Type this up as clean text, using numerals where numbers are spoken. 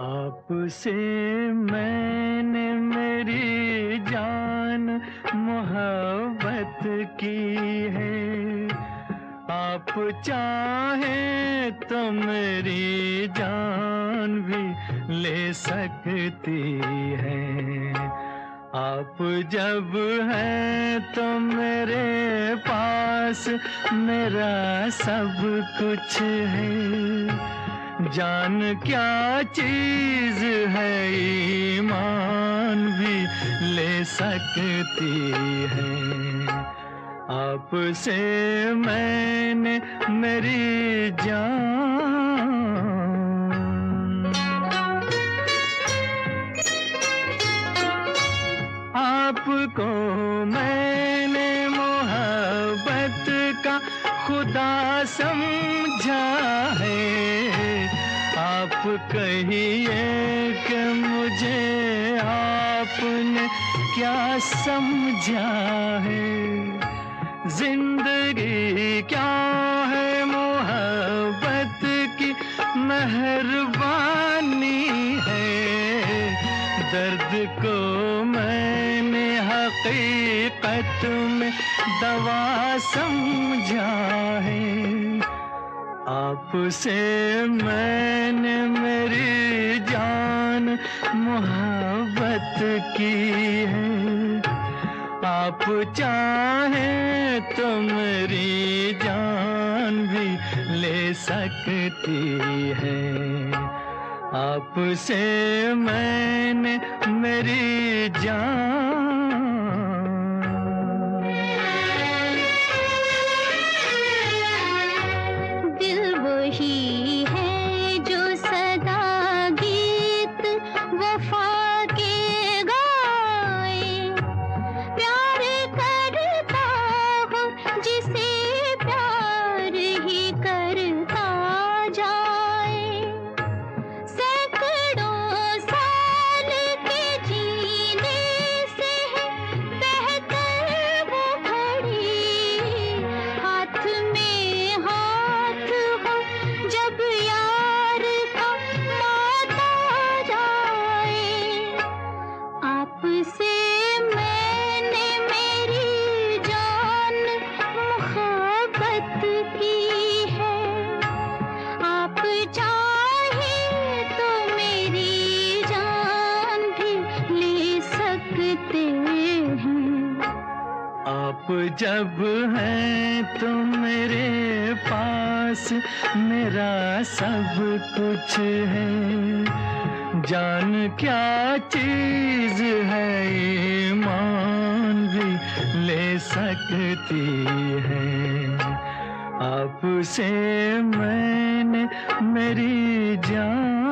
आपसे मैंने मेरी जान मोहब्बत की है। आप चाहें तो मेरी जान भी ले सकती है। आप जब हैं तो मेरे पास मेरा सब कुछ है। जान क्या चीज है ईमान भी ले सकती है। आपसे मैंने मेरी जान, आपको मैंने मोहब्बत का खुदा समझा है। आप कहिए कि मुझे आपने क्या समझा है। जिंदगी क्या है मोहब्बत की मेहरबानी है। दर्द को मैंने हकीकत में दवा समझा है। आपसे मैंने मेरी जान मोहब्बत की है। आप चाहें तो मेरी जान भी ले सकती है। आपसे मैंने मेरी जान, दिल वही है जो सदा गीत वफा के गाए। प्यार करता हो जिसे प्यार ही करता जाए। सैकड़ों साल के जीने से बेहतर वो घड़ी। हाथ में हाथ हो जब यार का नाता जाए। आपसे मैंने मेरी जान मोहब्बत की है। आप चाहे तो मेरी जान भी ले सकते हैं। आप जब हैं तो मेरे पास मेरा सब कुछ है। जान क्या चीज है ईमान भी ले सकती है। आपसे मैंने मेरी जान